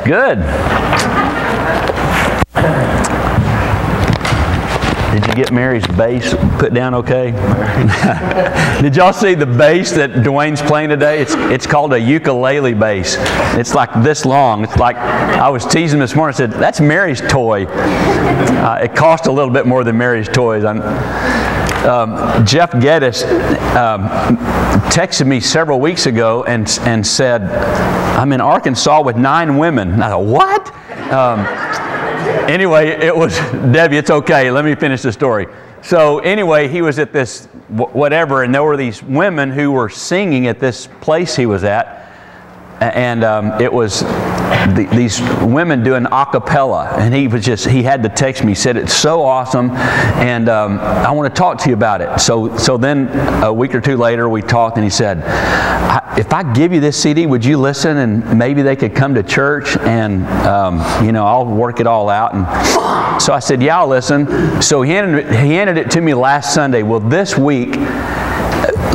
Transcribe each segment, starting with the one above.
Good. Did you get Mary's bass put down okay? Did y'all see the bass that Dwayne's playing today? It's called a ukulele bass. It's like this long. It's like, I was teasing this morning. I said, that's Mary's toy. It cost a little bit more than Mary's toys. Jeff Geddes texted me several weeks ago and said, I'm in Arkansas with 9 women. And I thought, what? Anyway, it was, Debbie, it's okay. Let me finish the story. So anyway, he was at this whatever, and there were these women who were singing at this place he was at. And it was these women doing a cappella, and he had to text me. He said, it's so awesome, and I want to talk to you about it. So then a week or two later we talked, and he said, if I give you this CD, would you listen, and maybe they could come to church, and I'll work it all out. And so I said, yeah, I'll listen. So he handed it to me last Sunday. Well, this week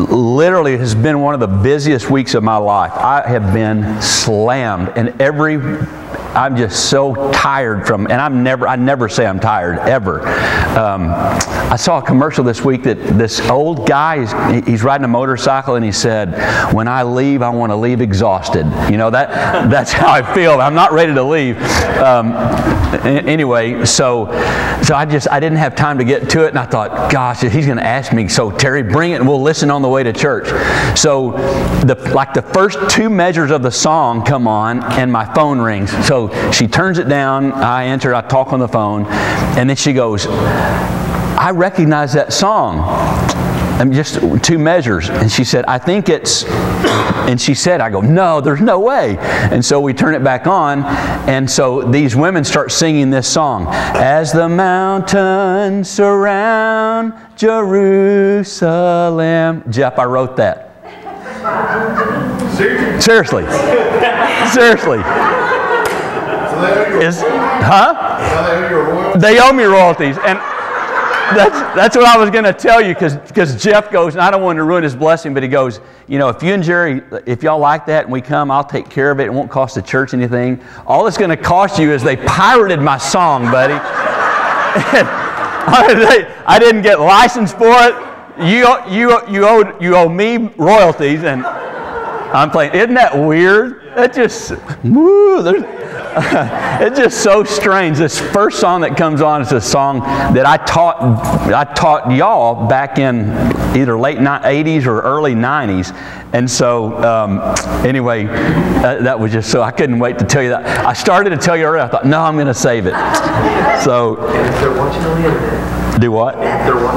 literally has been one of the busiest weeks of my life. I have been slammed, and I'm just so tired from, and I never say I'm tired, ever. I saw a commercial this week that this old guy, he's riding a motorcycle, and he said, when I leave, I want to leave exhausted. That's how I feel. I'm not ready to leave. Anyway, so I didn't have time to get to it, and I thought, gosh, he's going to ask me, so Terry, bring it, and we'll listen on the way to church. So the first 2 measures of the song come on, and my phone rings. So she turns it down, I answer, I talk on the phone, and then she goes, I recognize that song. Just 2 measures. And she said, I think it's, and she said, I go, no, there's no way. And so we turn it back on, and so these women start singing this song. As the mountains surround Jerusalem. Jeff, I wrote that. Seriously. Seriously. They owe me royalties, and that's what I was going to tell you, because Jeff goes, and I don't want to ruin his blessing, but he goes, if you and Jerry, if y'all like that and we come, I'll take care of it. It won't cost the church anything. All it's going to cost you is they pirated my song, buddy. I didn't get licensed for it. You owe me royalties, and I'm playing. Isn't that weird? It just, it's just so strange. This first song that comes on is a song that I taught y'all back in either late 80s or early 90s. And so, anyway, that was just so, I couldn't wait to tell you that. I started to tell you earlier, I thought, no, I'm going to save it. So, if they're watching on the internet. Do what?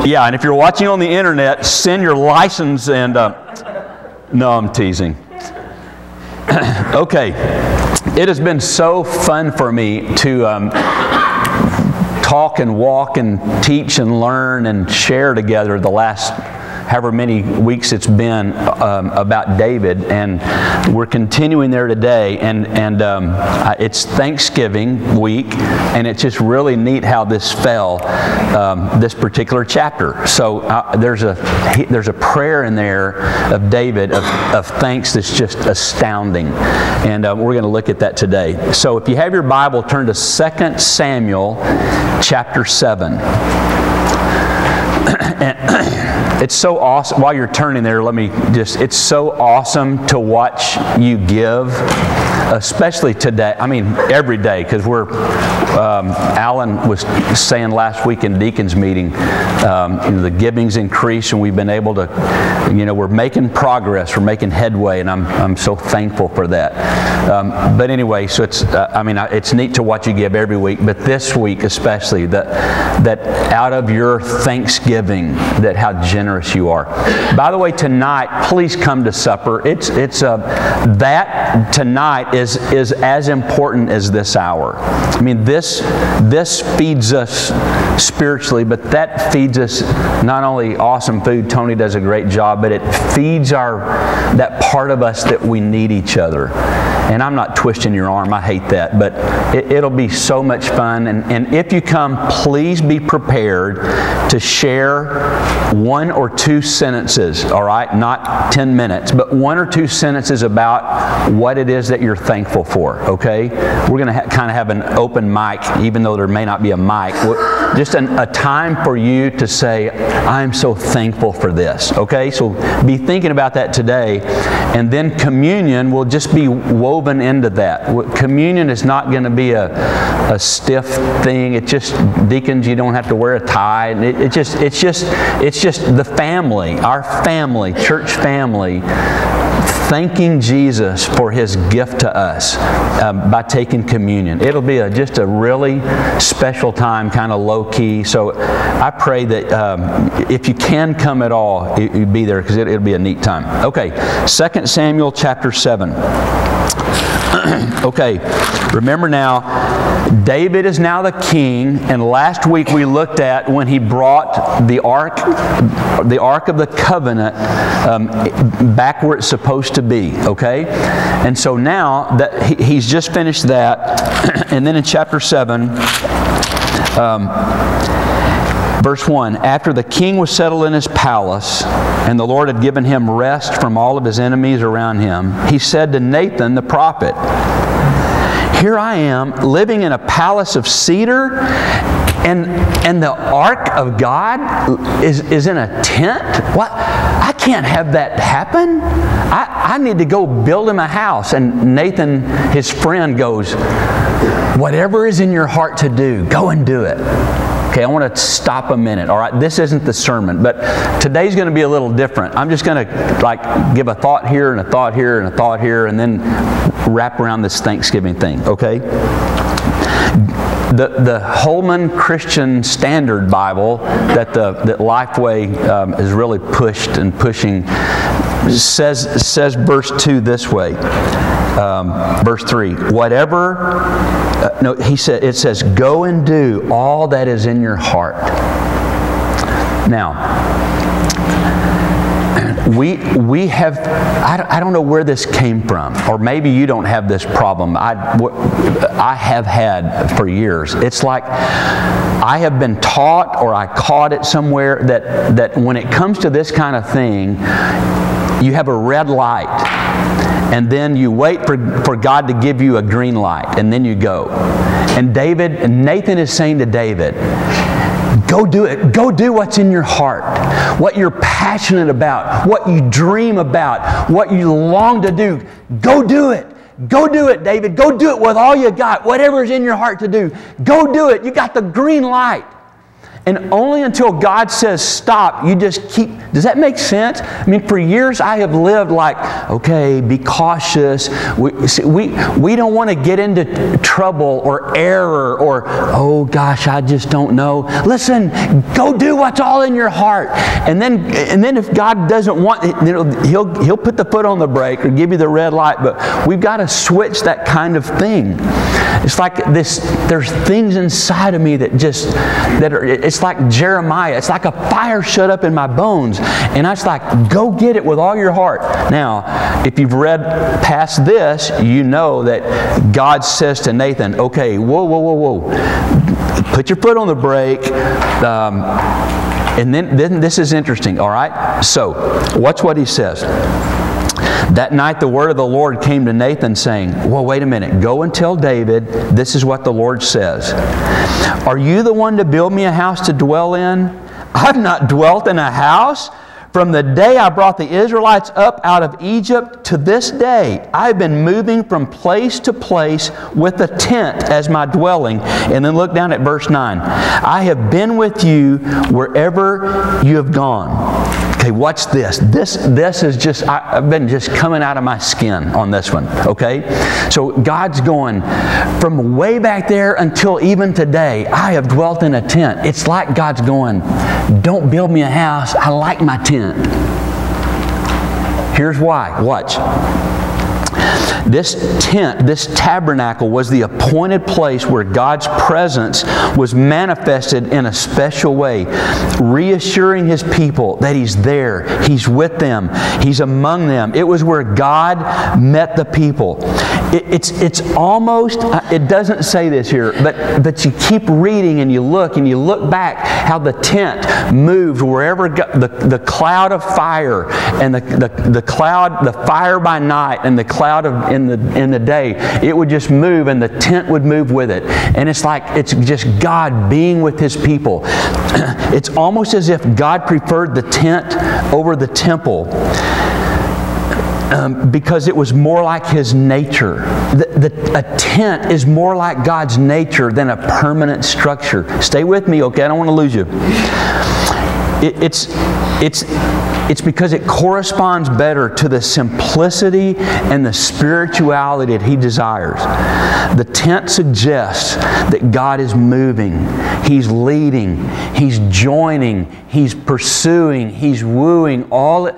Yeah, and if you're watching on the internet, send your license and, no, I'm teasing. Okay, it has been so fun for me to talk and walk and teach and learn and share together the last however many weeks it's been about David, and we're continuing there today, and it's Thanksgiving week, and it's just really neat how this fell, this particular chapter. So there's a prayer in there of David of thanks that's just astounding, and we're going to look at that today. So if you have your Bible, turn to 2 Samuel chapter 7. It's so awesome. While you're turning there, it's so awesome to watch you give, especially today. I mean, every day, because Alan was saying last week in Deacon's meeting, the giving's increased, and we've been able to, we're making progress, we're making headway, and I'm so thankful for that. But anyway, so it's neat to watch you give every week, but this week especially, that out of your thanksgiving, that how generous you are. By the way, tonight, please come to supper. That tonight is as important as this hour. I mean, this feeds us spiritually, but that feeds us not only awesome food. Tony does a great job, but it feeds that part of us that we need each other. And I'm not twisting your arm. I hate that. But it'll be so much fun. And if you come, please be prepared to share 1 or 2 sentences, all right? Not 10 minutes, but 1 or 2 sentences about what it is that you're thankful for, okay? We're going to kind of have an open mic, even though there may not be a mic. Just a time for you to say, I'm so thankful for this, okay? So be thinking about that today. And then communion will just be woven into that. Communion is not going to be a stiff thing. It's just, deacons, you don't have to wear a tie. It's just the family, our family, church family, thanking Jesus for His gift to us by taking communion. It'll be just a really special time, kind of low-key. So I pray that if you can come at all, you be there, because it'll be a neat time. Okay, 2 Samuel chapter 7. Okay, remember now, David is now the king, and last week we looked at when he brought the Ark of the Covenant back where it's supposed to be, okay? And so now that he's just finished that, and then in chapter 7, verse 1, after the king was settled in his palace, and the Lord had given him rest from all of his enemies around him, he said to Nathan the prophet, here I am living in a palace of cedar, and the ark of God is in a tent? What? I can't have that happen. I need to go build him a house. And Nathan, his friend, goes, whatever is in your heart to do, go and do it. Okay, I want to stop a minute, all right? This isn't the sermon, but today's going to be a little different. I'm just going to give a thought here and a thought here and a thought here, and then wrap around this Thanksgiving thing, okay? The Holman Christian Standard Bible that Lifeway is really pushed and pushing says verse 2 this way. Verse 3, whatever, it says, go and do all that is in your heart. Now, we have, I don't know where this came from, or maybe you don't have this problem. I have had for years. It's like I have been taught, or I caught it somewhere, that when it comes to this kind of thing, you have a red light, and then you wait for God to give you a green light, and then you go. And Nathan is saying to David, go do it. Go do what's in your heart, what you're passionate about, what you dream about, what you long to do. Go do it. Go do it, David. Go do it with all you got. Whatever's in your heart to do, go do it. You got the green light. And only until God says stop, you just keep. Does that make sense? I mean, for years I have lived like, okay, be cautious. We don't want to get into trouble or error or, oh gosh, I just don't know. Listen, go do what's all in your heart. And then if God doesn't want it, He'll put the foot on the brake or give you the red light. But we've got to switch that kind of thing. It's like this. There's things inside of me it's like Jeremiah. It's like a fire shut up in my bones. And I was like, go get it with all your heart. Now, if you've read past this, you know that God says to Nathan, okay, whoa. Put your foot on the brake. And then this is interesting, all right? So, watch what he says. That night the word of the Lord came to Nathan saying, well, wait a minute. Go and tell David, this is what the Lord says. Are you the one to build me a house to dwell in? I've not dwelt in a house. From the day I brought the Israelites up out of Egypt to this day, I've been moving from place to place with a tent as my dwelling. And then look down at verse 9. I have been with you wherever you have gone. Okay, watch this. This is just, I've been just coming out of my skin on this one, okay? So God's going, from way back there until even today, I have dwelt in a tent. It's like God's going, don't build me a house. I like my tent. Here's why. Watch. This tent, this tabernacle, was the appointed place where God's presence was manifested in a special way, reassuring His people that He's there, He's with them, He's among them. It was where God met the people. it's almost, it doesn't say this here, but you keep reading and you look back how the tent moved wherever the cloud of fire and the cloud, the fire by night and the cloud in the day, it would just move and the tent would move with it. And it's like it's just God being with His people. It's almost as if God preferred the tent over the temple. Because it was more like His nature. A tent is more like God's nature than a permanent structure. Stay with me, okay? I don't want to lose you. It's because it corresponds better to the simplicity and the spirituality that He desires. The tent suggests that God is moving, He's leading, He's joining, He's pursuing, He's wooing, all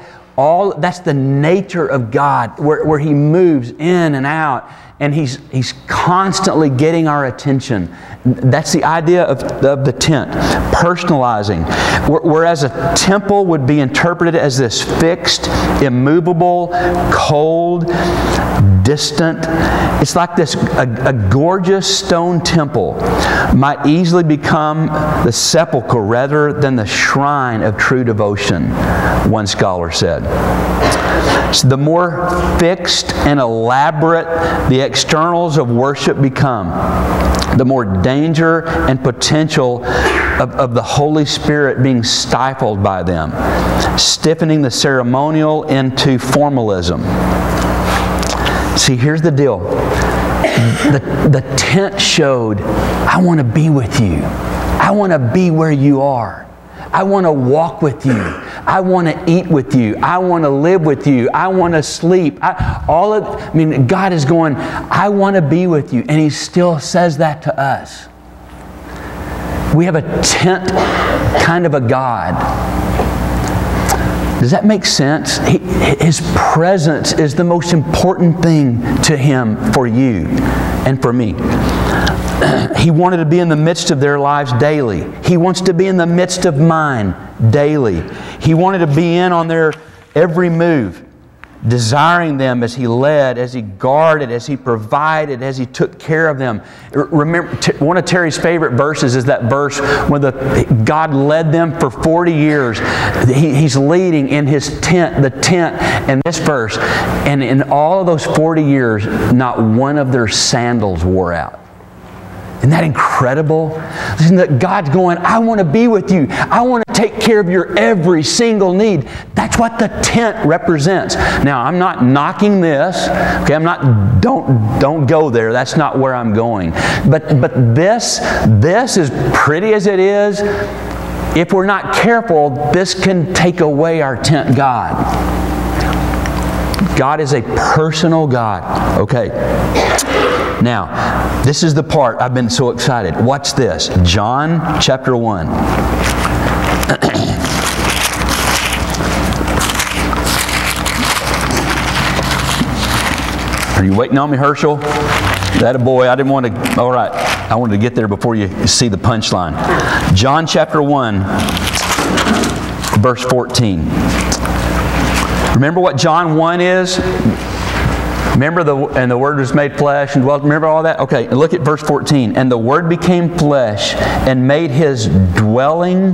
that's the nature of God, where He moves in and out, and He's constantly getting our attention. That's the idea of the tent, personalizing. Whereas a temple would be interpreted as this fixed, immovable, cold, distant. It's like this, a gorgeous stone temple might easily become the sepulchre rather than the shrine of true devotion, one scholar said. So the more fixed and elaborate the externals of worship become, the more danger and potential of the Holy Spirit being stifled by them, stiffening the ceremonial into formalism. See, here's the deal. The tent showed, I want to be with you. I want to be where you are. I want to walk with you. I want to eat with you. I want to live with you. I want to sleep. God is going, I want to be with you. And He still says that to us. We have a tent kind of a God. Does that make sense? His presence is the most important thing to Him for you and for me. He wanted to be in the midst of their lives daily. He wants to be in the midst of mine daily. He wanted to be in on their every move, desiring them as He led, as He guarded, as He provided, as He took care of them. Remember, one of Terry's favorite verses is that verse when God led them for 40 years. He's leading in His tent, the tent, and this verse. And in all of those 40 years, not one of their sandals wore out. Isn't that incredible? Listen, that God's going, I want to be with you. I want to take care of your every single need. That's what the tent represents. Now, I'm not knocking this. Okay, I'm not, don't go there. That's not where I'm going. But this is pretty as it is. If we're not careful, this can take away our tent God. God is a personal God. Okay. Now, this is the part I've been so excited. Watch this. John chapter 1. Are you waiting on me, Herschel? That a boy. I didn't want to. All right. I wanted to get there before you see the punchline. John chapter 1, verse 14. Remember what John 1 is? Remember and the Word was made flesh and dwelt. Remember all that? Okay, look at verse 14. And the Word became flesh and made His dwelling.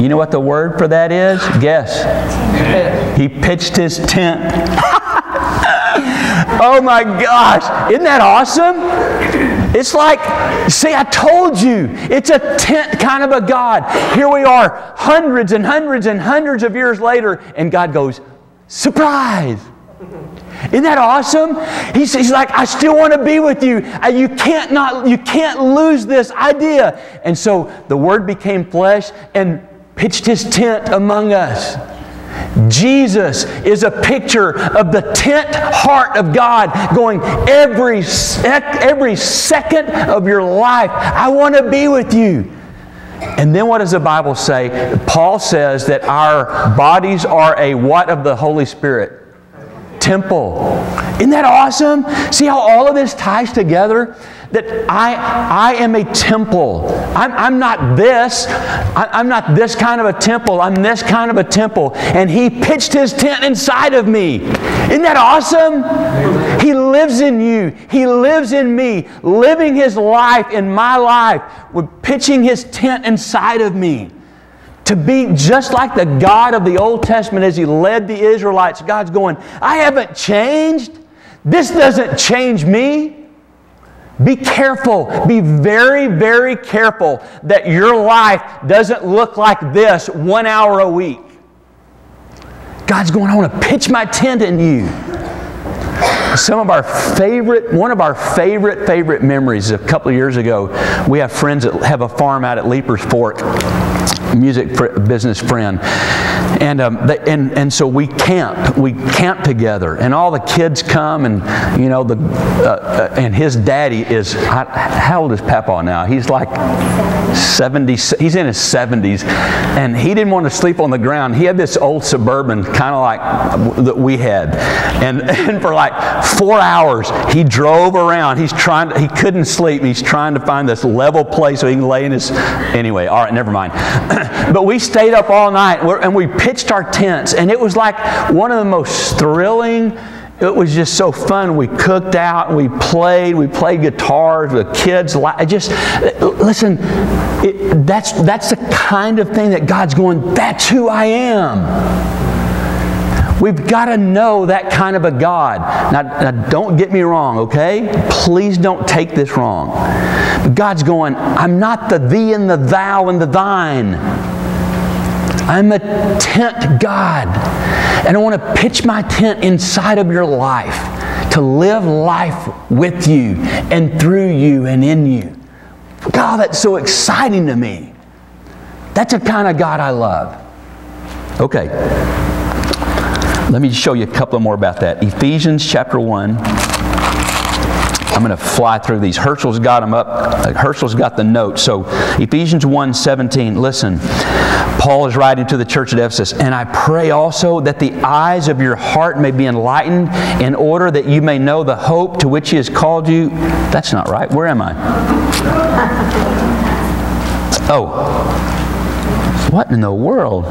You know what the word for that is? Guess. He pitched His tent. Oh my gosh. Isn't that awesome? It's like, see, I told you. It's a tent kind of a God. Here we are, hundreds and hundreds and hundreds of years later, and God goes, surprise! Isn't that awesome? He's like, I still want to be with you. You can't lose this idea. And so the Word became flesh and pitched His tent among us. Jesus is a picture of the tent heart of God going, every second of your life, I want to be with you. And then what does the Bible say? Paul says that our bodies are a what of the Holy Spirit? Temple. Isn't that awesome? See how all of this ties together? that I am a temple. I'm not this. I'm not this kind of a temple. I'm this kind of a temple. And He pitched His tent inside of me. Isn't that awesome? He lives in you. He lives in me, living His life in my life, with pitching His tent inside of me. To be just like the God of the Old Testament as He led the Israelites. God's going, I haven't changed. This doesn't change me. Be careful. Be very, very careful that your life doesn't look like this 1 hour a week. God's going, I want to pitch my tent in you. One of our favorite memories, a couple of years ago, we have friends that have a farm out at Leapers Fork, business friend. And so we camp together, and all the kids come, and and his daddy is, how old is Papa now? He's like 70. He's in his 70s, and he didn't want to sleep on the ground. He had this old Suburban, kind of like that we had, and for like 4 hours he drove around. He couldn't sleep. He's trying to find this level place so he can lay in his. Anyway, all right, never mind. But we stayed up all night, and we pitched our tents, and it was like one of the most thrilling. It was just so fun. We cooked out, and we played guitars with kids. Listen, that's the kind of thing that God's going, that's who I am. We've got to know that kind of a God. Now, don't get me wrong, okay? Please don't take this wrong. But God's going, I'm not the thee and the thou and the thine. I'm a tent God. And I want to pitch my tent inside of your life to live life with you and through you and in you. God, that's so exciting to me. That's the kind of God I love. Okay. Let me show you a couple more about that. Ephesians chapter 1. I'm going to fly through these. Herschel's got them up. Herschel's got the notes. So Ephesians 1:17. Listen. Paul is writing to the church at Ephesus. And I pray also that the eyes of your heart may be enlightened, in order that you may know the hope to which He has called you. That's not right. Where am I? Oh. What in the world?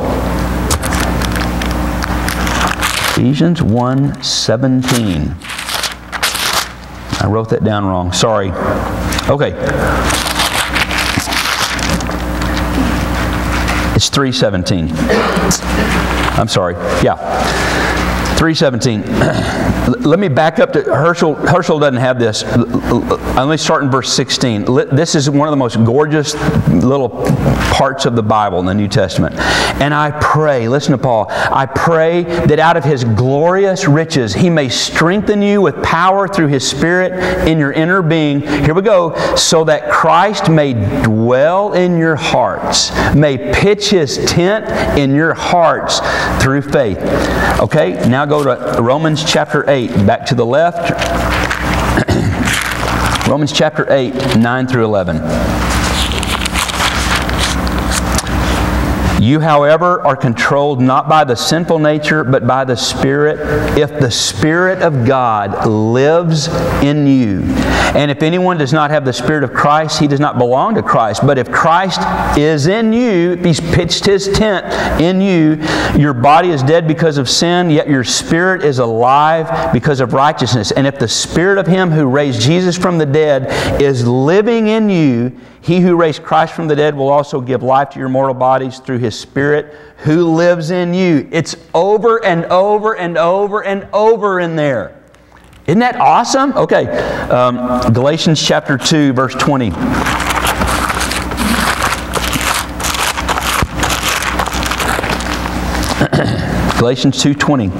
Ephesians 1:17. I wrote that down wrong. Sorry. Okay. It's 3:17. I'm sorry. Yeah. 3:17. Let me back up to Herschel. Herschel doesn't have this. Let me start in verse 16. This is one of the most gorgeous little parts of the Bible in the New Testament. And I pray, listen to Paul, I pray that out of His glorious riches He may strengthen you with power through His Spirit in your inner being. Here we go. So that Christ may dwell in your hearts, may pitch His tent in your hearts through faith. Okay, now go to Romans chapter 8, back to the left. Romans chapter 8, 9 through 11. You, however, are controlled not by the sinful nature, but by the Spirit, if the Spirit of God lives in you. And if anyone does not have the Spirit of Christ, he does not belong to Christ. But if Christ is in you, if He's pitched His tent in you, your body is dead because of sin, yet your spirit is alive because of righteousness. And if the Spirit of Him who raised Jesus from the dead is living in you, He who raised Christ from the dead will also give life to your mortal bodies through His Spirit who lives in you. It's over and over and over and over in there. Isn't that awesome? Okay, Galatians chapter 2, verse 20. Galatians 2:20.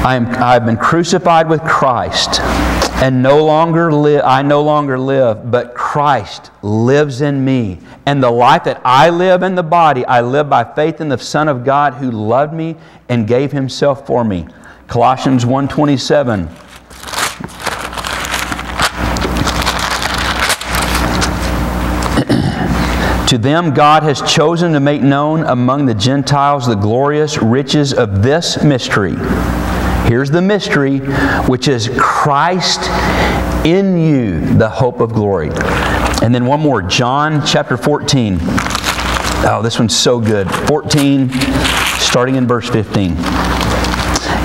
I have been crucified with Christ, and I no longer live, but Christ lives in me. And the life that I live in the body, I live by faith in the Son of God who loved me and gave Himself for me. Colossians 1:27. To them God has chosen to make known among the Gentiles the glorious riches of this mystery. Here's the mystery, which is Christ in you the hope of glory. And then one more, John chapter 14. Oh, this one's so good. 14, starting in verse 15.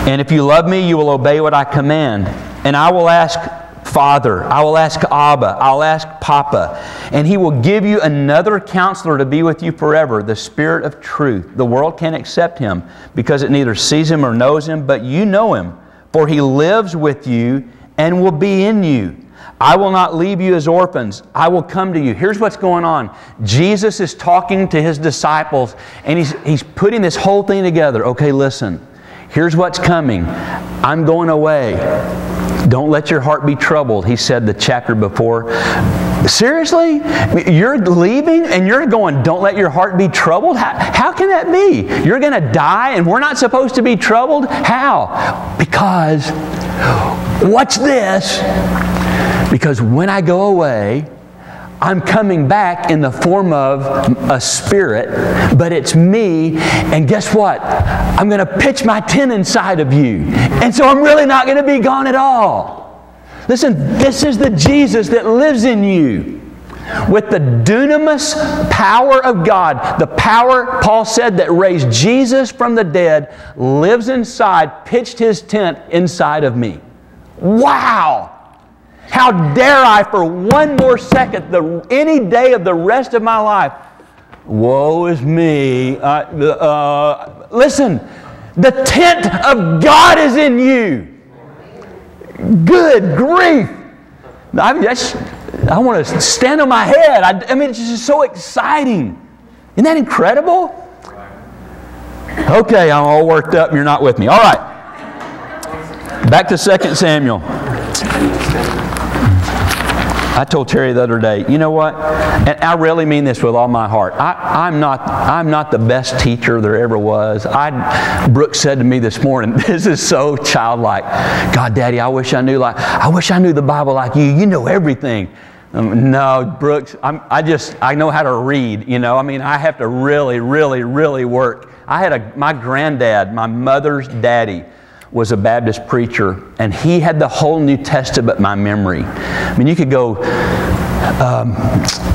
And if you love me, you will obey what I command. And I will ask Father, I will ask Abba, I'll ask Papa, and He will give you another counselor to be with you forever, the Spirit of truth. The world can't accept Him because it neither sees Him or knows Him, but you know Him, for He lives with you and will be in you. I will not leave you as orphans. I will come to you. Here's what's going on. Jesus is talking to His disciples, and He's putting this whole thing together. Okay, listen. Here's what's coming. I'm going away. Don't let your heart be troubled, He said the chapter before. Seriously? You're leaving and you're going, don't let your heart be troubled? How can that be? You're going to die and we're not supposed to be troubled? How? Because, watch this, because when I go away, I'm coming back in the form of a spirit, but it's me, and guess what? I'm going to pitch my tent inside of you. And so I'm really not going to be gone at all. Listen, this is the Jesus that lives in you. With the dunamis power of God, the power, Paul said, that raised Jesus from the dead, lives inside, pitched His tent inside of me. Wow! How dare I for one more second, any day of the rest of my life, woe is me. Listen, the tent of God is in you. Good grief. I want to stand on my head. I mean, it's just so exciting. Isn't that incredible? Okay, I'm all worked up and you're not with me. All right. Back to 2 Samuel. I told Terry the other day, you know what? And I really mean this with all my heart. I'm not the best teacher there ever was. Brooke said to me this morning, this is so childlike. God, Daddy, I wish I knew the Bible like you. You know everything. No, Brooks, I know how to read, you know. I mean, I have to really, really, really work. My granddad, my mother's daddy, was a Baptist preacher, and he had the whole New Testament in my memory. I mean, you could go,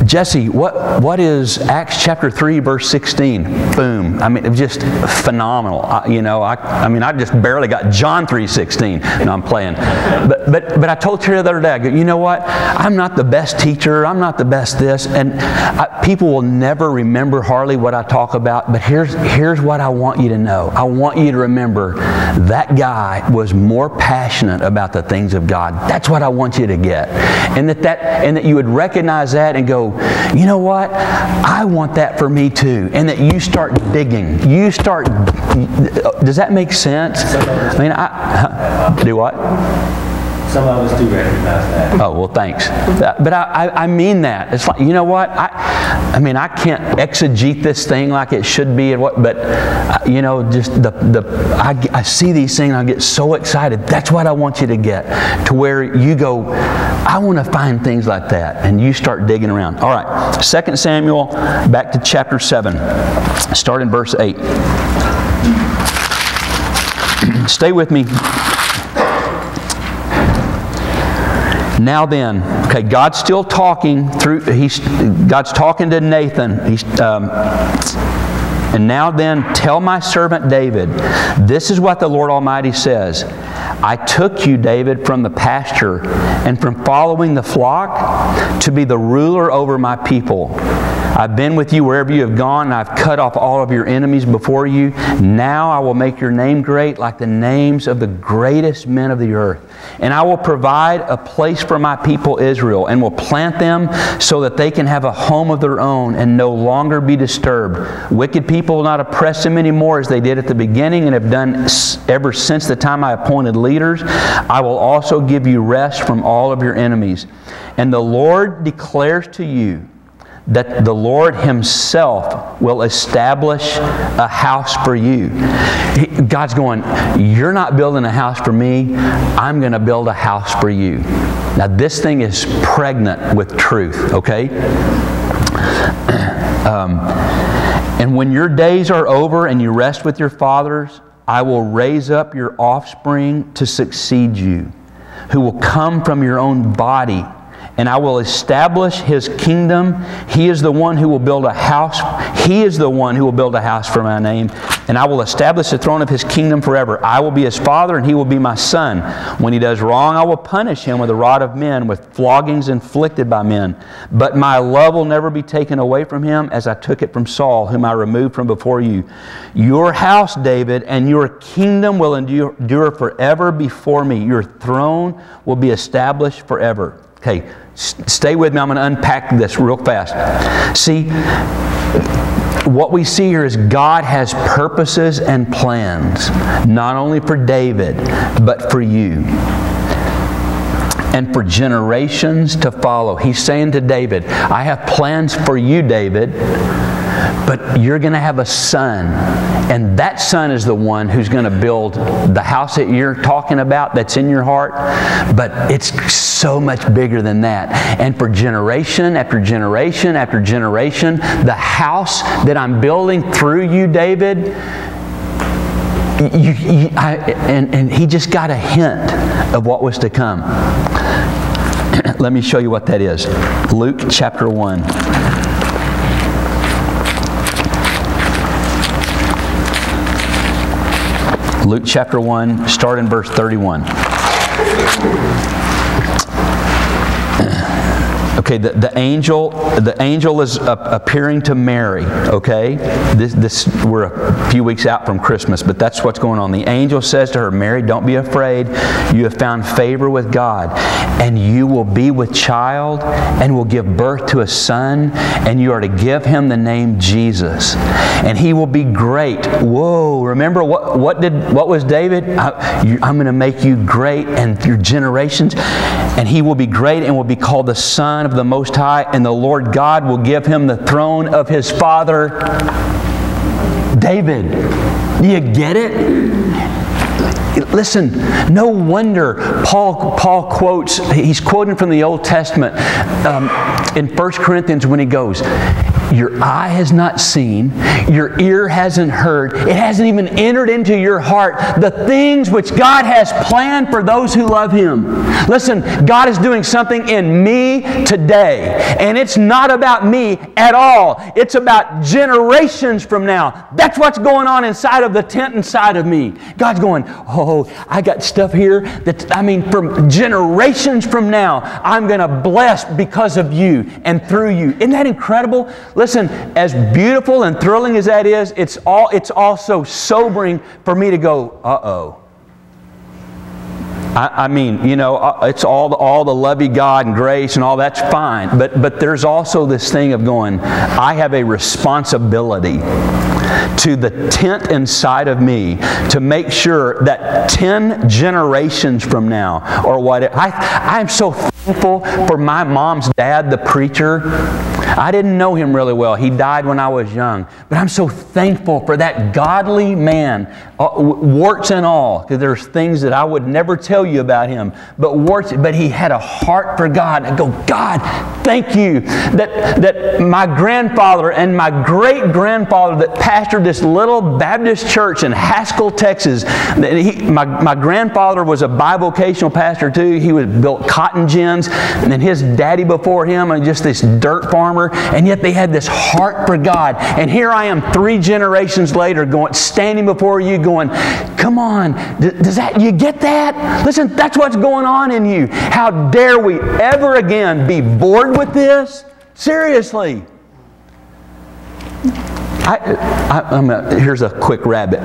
Jesse, what is Acts chapter 3, verse 16? Boom. I mean, it was just phenomenal. I just barely got John 3:16. No, I'm playing. But I told Terry the other day, I go, you know what? I'm not the best teacher. I'm not the best this. And people will never remember hardly what I talk about. But here's what I want you to know. I want you to remember that guy was more passionate about the things of God. That's what I want you to get. And that you would recognize that and go, you know what? I want that for me too. And that you start digging. Does that make sense? I mean, do what? Some of us do recognize that. Oh, well, thanks. But I mean that. It's like, you know what? I can't exegete this thing like it should be, but just I see these things and I get so excited. That's what I want you to get, to where you go, I want to find things like that, and you start digging around. All right, 2 Samuel, back to chapter 7. Start in verse 8. Stay with me. Now then, okay, God's still talking God's talking to Nathan. And now then, tell my servant David, this is what the Lord Almighty says. I took you, David, from the pasture and from following the flock to be the ruler over my people. I've been with you wherever you have gone, and I've cut off all of your enemies before you. Now I will make your name great like the names of the greatest men of the earth. And I will provide a place for my people Israel, and will plant them so that they can have a home of their own and no longer be disturbed. Wicked people will not oppress them anymore as they did at the beginning and have done ever since the time I appointed leaders. I will also give you rest from all of your enemies. And the Lord declares to you that the Lord Himself will establish a house for you. God's going, you're not building a house for me, I'm going to build a house for you. Now this thing is pregnant with truth, okay? And when your days are over and you rest with your fathers, I will raise up your offspring to succeed you, who will come from your own body. And I will establish His kingdom. He is the one who will build a house. He is the one who will build a house for my name. And I will establish the throne of His kingdom forever. I will be His father, and He will be my son. When he does wrong, I will punish him with the rod of men, with floggings inflicted by men. But my love will never be taken away from him, as I took it from Saul, whom I removed from before you. Your house, David, and your kingdom will endure forever before me. Your throne will be established forever. Okay, stay with me. I'm going to unpack this real fast. See, what we see here is God has purposes and plans, not only for David, but for you. And for generations to follow. He's saying to David, I have plans for you, David, but you're going to have a son. And that son is the one who's going to build the house that you're talking about that's in your heart. But it's so much bigger than that. And for generation after generation after generation, the house that I'm building through you, David, and he just got a hint of what was to come. Let me show you what that is. Luke chapter 1. Luke chapter 1, start in verse 31. Okay, the angel is appearing to Mary. Okay, we're a few weeks out from Christmas, but that's what's going on. The angel says to her, Mary, don't be afraid. You have found favor with God, and you will be with child, and will give birth to a son, and you are to give him the name Jesus, and he will be great. Whoa! Remember what was David? I'm going to make you great, and your generations, and he will be great, and will be called the Son of the Most High, and the Lord God will give him the throne of his father David. Do you get it? Listen, no wonder Paul quotes, he's quoting from the Old Testament in 1 Corinthians when he goes, your eye has not seen, your ear hasn't heard, it hasn't even entered into your heart the things which God has planned for those who love Him. Listen, God is doing something in me today, and it's not about me at all. It's about generations from now. That's what's going on inside of the tent inside of me. God's going, oh, I got stuff here that, from generations from now, I'm going to bless because of you and through you. Isn't that incredible? Listen, as beautiful and thrilling as that is, it's also sobering for me to go, uh-oh. It's all the lovey God and grace and all that's fine. But there's also this thing of going, I have a responsibility to the tent inside of me to make sure that 10 generations from now, or what, I'm so thankful for my mom's dad, the preacher. I didn't know him really well. He died when I was young. But I'm so thankful for that godly man, warts and all, because there's things that I would never tell you about him. But he had a heart for God. I go, God, thank you that my grandfather and my great-grandfather that pastored this little Baptist church in Haskell, Texas. My grandfather was a bivocational pastor too. He built cotton gins, and then his daddy before him, and just this dirt farmer. And yet they had this heart for God. And here I am 3 generations later standing before you going, come on, you get that? Listen, that's what's going on in you. How dare we ever again be bored with this? Seriously. Here's a quick rabbit.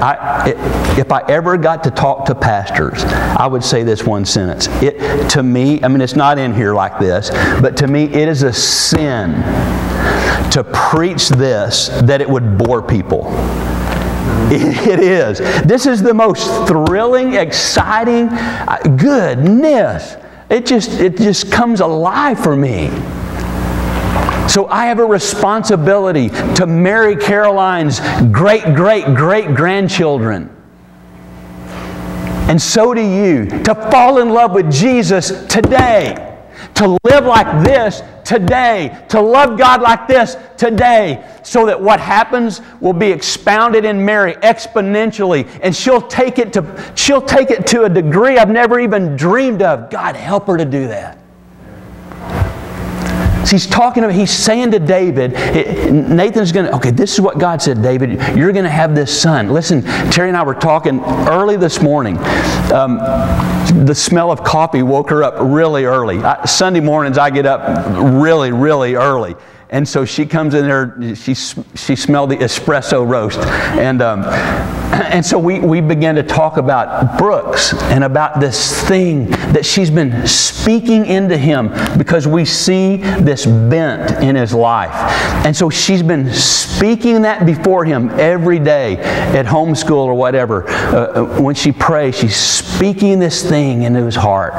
If I ever got to talk to pastors, I would say this one sentence. To me, it's not in here like this, but to me it is a sin to preach this that it would bore people. It is. This is the most thrilling, exciting, goodness. It just comes alive for me. So I have a responsibility to Mary Caroline's great-great-great-grandchildren. And so do you, to fall in love with Jesus today. to live like this today, to love God like this today, so that what happens will be expounded in Mary exponentially, and she'll take it to a degree I've never even dreamed of. God, help her to do that. So he's saying to David, Nathan's going to, okay, this is what God said, David, you're going to have this son. Listen, Terry and I were talking early this morning. The smell of coffee woke her up really early. Sunday mornings I get up really, really early. And so she comes in there, she smelled the espresso roast. And so we began to talk about Brooks and about this thing that she's been speaking into him, because we see this bent in his life. And so she's been speaking that before him every day at homeschool or whatever. When she prays, she's speaking this thing into his heart.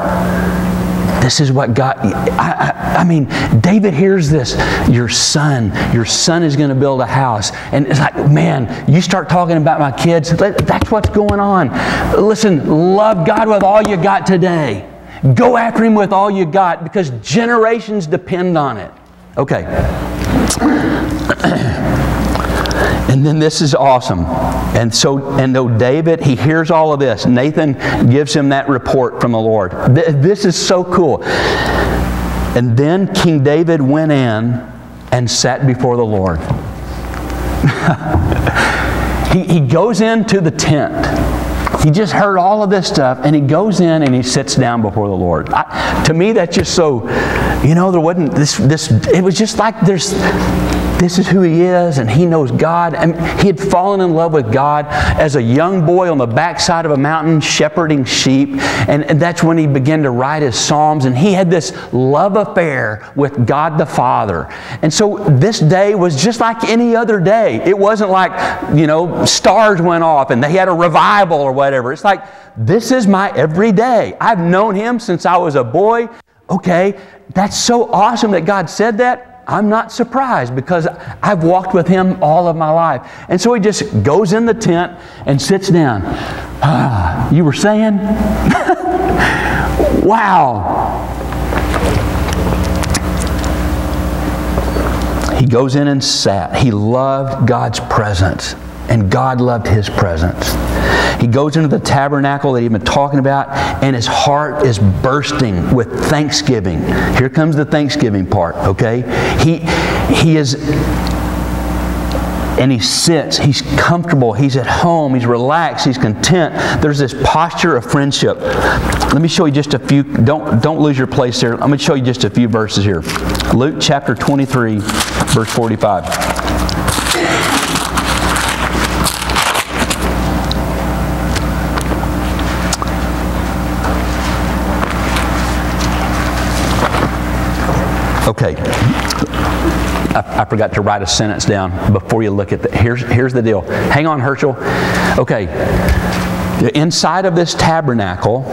This is what God, I mean, David hears this. Your son is going to build a house. And it's like, man, you start talking about my kids, that's what's going on. Listen, love God with all you got today. Go after Him with all you got, because generations depend on it. Okay. And then this is awesome. And though David, he hears all of this, Nathan gives him that report from the Lord. This is so cool. And then King David went in and sat before the Lord. He goes into the tent. He just heard all of this stuff, and he goes in and he sits down before the Lord. To me, that's just so, there wasn't this. It was just like this is who he is, and he knows God. And he had fallen in love with God as a young boy on the backside of a mountain shepherding sheep. And that's when he began to write his Psalms. And he had this love affair with God the Father. And so this day was just like any other day. It wasn't like, stars went off and they had a revival or whatever. It's like, this is my everyday. I've known Him since I was a boy. Okay, that's so awesome that God said that. I'm not surprised, because I've walked with Him all of my life. And so he just goes in the tent and sits down. You were saying? Wow. He goes in and sat. He loved God's presence, and God loved his presence. He goes into the tabernacle that he'd been talking about, and his heart is bursting with thanksgiving. Here comes the thanksgiving part, okay? He is, and he sits, he's comfortable, he's at home, he's relaxed, he's content. There's this posture of friendship. Let me show you just a few, don't lose your place there. I'm going to show you just a few verses here. Luke chapter 23, verse 45. Okay, I forgot to write a sentence down before you look at that. Here's the deal. Hang on, Herschel. Okay, inside of this tabernacle,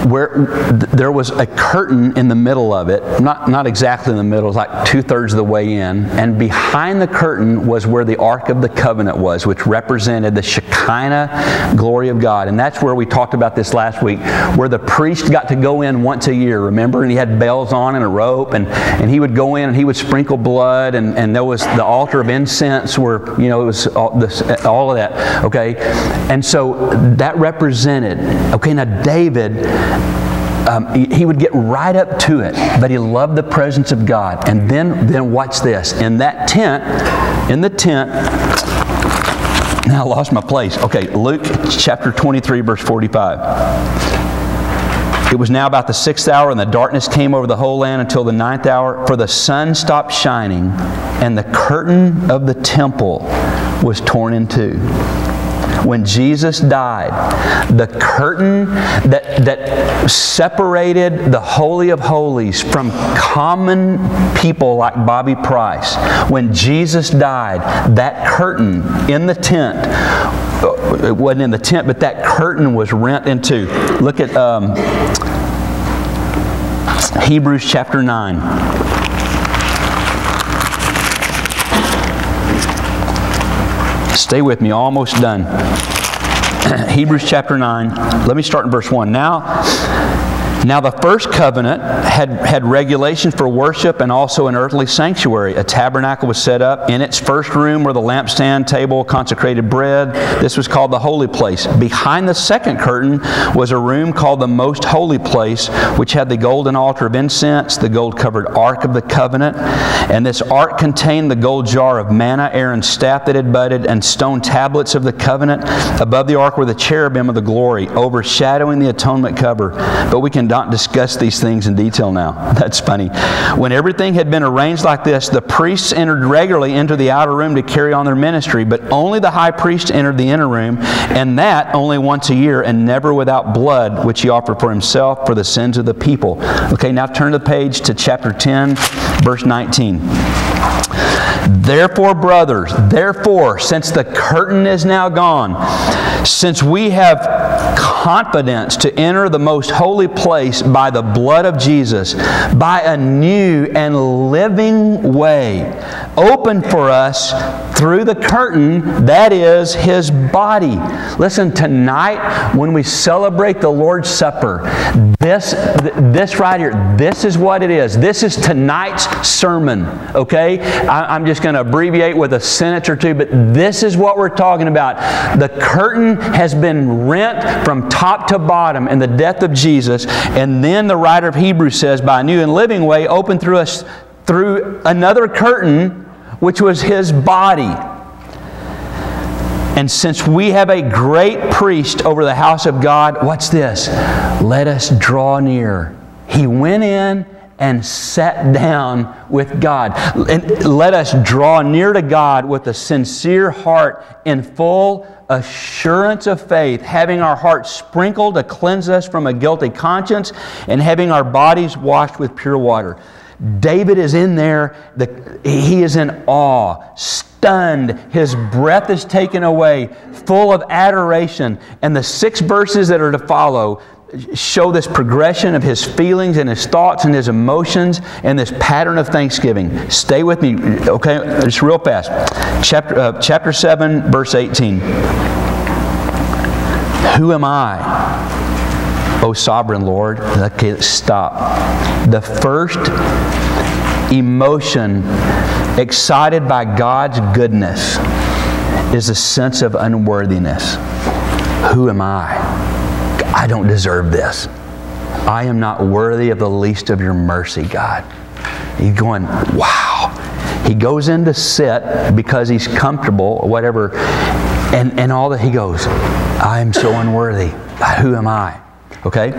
where there was a curtain in the middle of it, not exactly in the middle, it was like 2/3 of the way in, and behind the curtain was where the Ark of the Covenant was, which represented the Shekinah glory of God. And that's where we talked about this last week, where the priest got to go in once a year, remember? And he had bells on and a rope, and he would go in and he would sprinkle blood, and there was the altar of incense where, it was all of that, okay? And so that represented, okay, now David, he would get right up to it, but he loved the presence of God. And then watch this. In the tent, now I lost my place. Okay, Luke chapter 23, verse 45. It was now about the 6th hour, and the darkness came over the whole land until the 9th hour, for the sun stopped shining, and the curtain of the temple was torn in two. When Jesus died, the curtain that separated the Holy of Holies from common people like Bobby Price, when Jesus died, that curtain in the tent, it wasn't in the tent, but that curtain was rent in two. Look at Hebrews chapter 9. Stay with me, almost done. Hebrews chapter 9. Let me start in verse 1. Now Now the first covenant had regulations for worship and also an earthly sanctuary. A tabernacle was set up. In its first room were the lampstand, table, consecrated bread. This was called the holy place. Behind the second curtain was a room called the most holy place, which had the golden altar of incense, the gold-covered ark of the covenant. And this ark contained the gold jar of manna, Aaron's staff that had budded, and stone tablets of the covenant. Above the ark were the cherubim of the glory, overshadowing the atonement cover. But we can not discuss these things in detail now. That's funny. When everything had been arranged like this, the priests entered regularly into the outer room to carry on their ministry, but only the high priest entered the inner room, and that only once a year, and never without blood, which he offered for himself for the sins of the people. Okay, now turn the page to chapter 10, verse 19. Therefore, brothers, since the curtain is now gone, since we have confidence to enter the most holy place by the blood of Jesus, by a new and living way, open for us through the curtain, that is His body. Listen, tonight when we celebrate the Lord's Supper, this right here, this is what it is. This is tonight's sermon, okay? I'm just going to abbreviate with a sentence or two, but this is what we're talking about. The curtain has been rent from top to bottom in the death of Jesus, and then the writer of Hebrews says, by a new and living way, open through us through another curtain, which was His body. And since we have a great priest over the house of God, what's this? Let us draw near. He went in and sat down with God. And let us draw near to God with a sincere heart in full assurance of faith, having our hearts sprinkled to cleanse us from a guilty conscience, and having our bodies washed with pure water. David is in there. He is in awe, stunned. His breath is taken away, full of adoration. And the 6 verses that are to follow show this progression of his feelings and his thoughts and his emotions and this pattern of thanksgiving. Stay with me, okay? Just real fast. Chapter 7, verse 18. Who am I, O sovereign Lord? Okay, let's stop. The first emotion excited by God's goodness is a sense of unworthiness. Who am I? I don't deserve this. I am not worthy of the least of your mercy, God. He's going, wow. He goes in to sit because he's comfortable or whatever, and all that he goes, I am so unworthy. Who am I? Okay?